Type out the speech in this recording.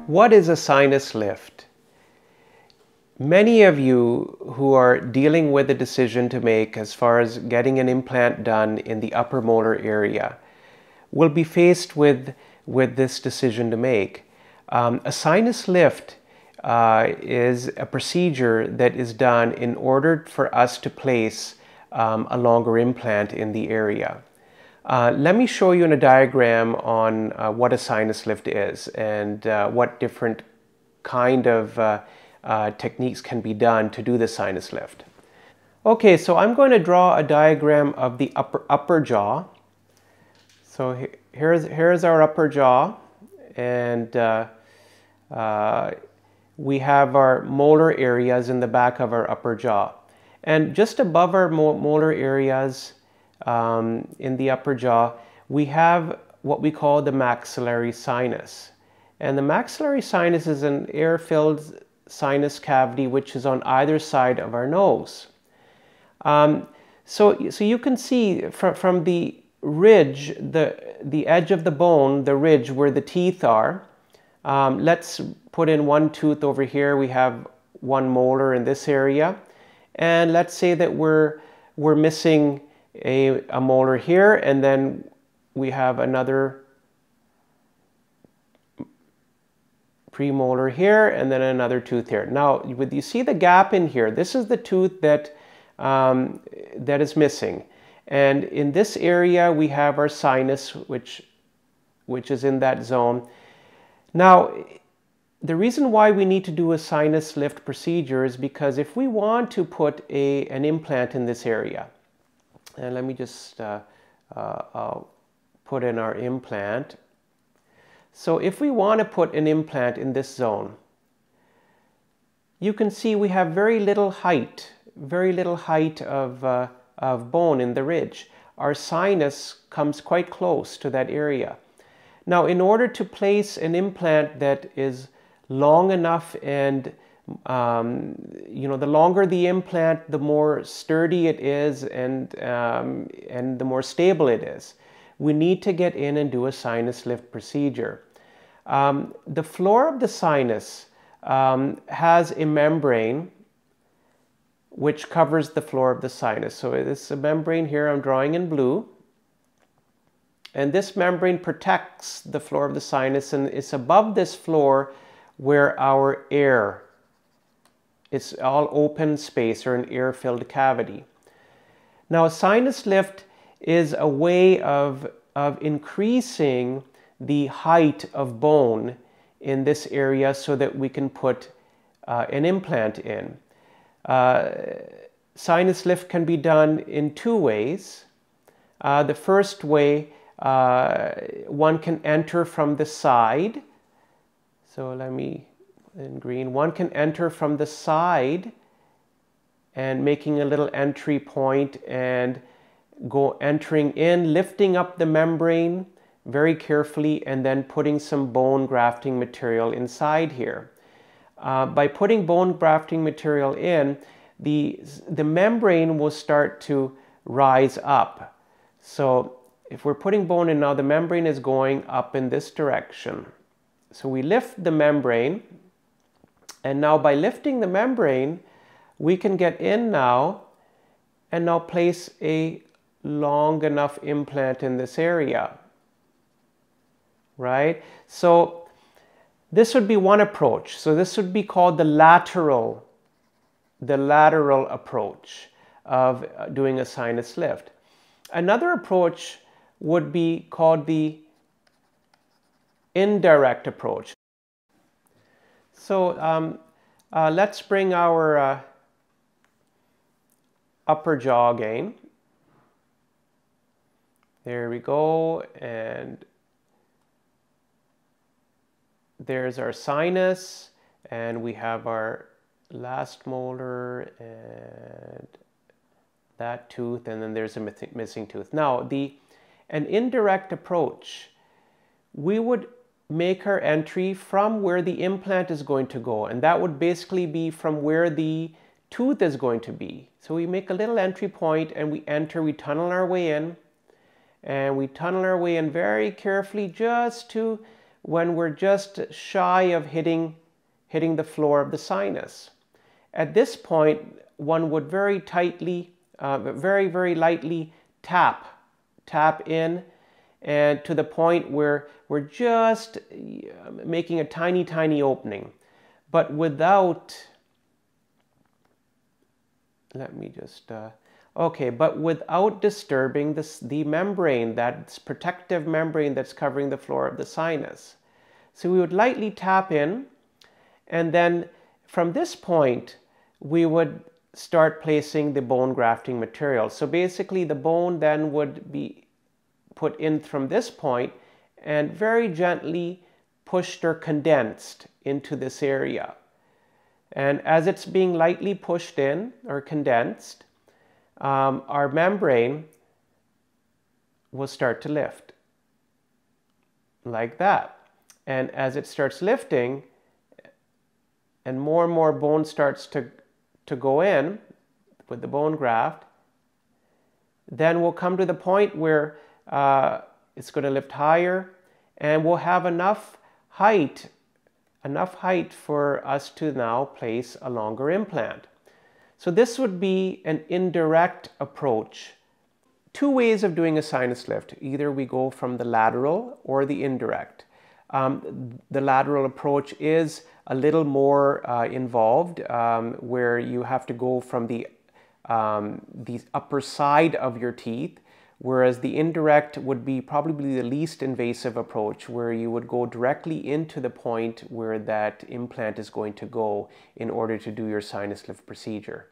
What is a sinus lift? Many of you who are dealing with a decision to make as far as getting an implant done in the upper molar area will be faced with this decision to make. A sinus lift is a procedure that is done in order for us to place a longer implant in the area. Let me show you in a diagram on what a sinus lift is and what different kind of techniques can be done to do the sinus lift. Okay, so I'm going to draw a diagram of the upper jaw. So here's our upper jaw, and we have our molar areas in the back of our upper jaw. And just above our molar areas in the upper jaw, we have what we call the maxillary sinus. And the maxillary sinus is an air-filled sinus cavity which is on either side of our nose. So you can see from the ridge, the edge of the bone, the ridge where the teeth are. Let's put in one tooth over here. We have one molar in this area. And let's say that we're missing a molar here, and then we have another premolar here, and then another tooth here. Now, you see the gap in here. This is the tooth that is missing, and in this area we have our sinus, which is in that zone. Now, the reason why we need to do a sinus lift procedure is because if we want to put an implant in this area, and let me just I'll put in our implant. So if we want to put an implant in this zone, you can see we have very little height of bone in the ridge. Our sinus comes quite close to that area. Now, in order to place an implant that is long enough, and the longer the implant, the more sturdy it is, and the more stable it is. We need to get in and do a sinus lift procedure. The floor of the sinus has a membrane which covers the floor of the sinus. So it's a membrane here I'm drawing in blue. And this membrane protects the floor of the sinus, and it's above this floor where our air, it's all open space or an air-filled cavity. Now, a sinus lift is a way of increasing the height of bone in this area so that we can put an implant in. Sinus lift can be done in two ways. The first way, one can enter from the side. So let me, in green, one can enter from the side and making a little entry point and entering in, lifting up the membrane very carefully, and then putting some bone grafting material inside here. By putting bone grafting material in, the membrane will start to rise up. So if we're putting bone in now, the membrane is going up in this direction. So we lift the membrane, and now by lifting the membrane, we can get in now and now place a long enough implant in this area, right? So this would be one approach. So this would be called the lateral approach of doing a sinus lift. Another approach would be called the indirect approach. So let's bring our upper jaw again. There we go, and there's our sinus, and we have our last molar and that tooth, and then there's a missing tooth. Now, an indirect approach, we would make our entry from where the implant is going to go, and that would basically be from where the tooth is going to be. So we make a little entry point and we enter, we tunnel our way in, and we tunnel our way in very carefully just to when we're just shy of hitting the floor of the sinus. At this point, one would very lightly tap in, and to the point where we're just making a tiny opening, but without, but without disturbing the membrane, that protective membrane that's covering the floor of the sinus. So we would lightly tap in, and then from this point, we would start placing the bone grafting material. So basically the bone then would be put in from this point and very gently pushed or condensed into this area. And as it's being lightly pushed in or condensed, our membrane will start to lift like that. And as it starts lifting and more bone starts to go in with the bone graft, then we'll come to the point where it's going to lift higher, and we'll have enough height for us to now place a longer implant. So this would be an indirect approach. Two ways of doing a sinus lift. Either we go from the lateral or the indirect. The lateral approach is a little more involved, where you have to go from the upper side of your teeth, whereas the indirect would be probably the least invasive approach, where you would go directly into the point where that implant is going to go in order to do your sinus lift procedure.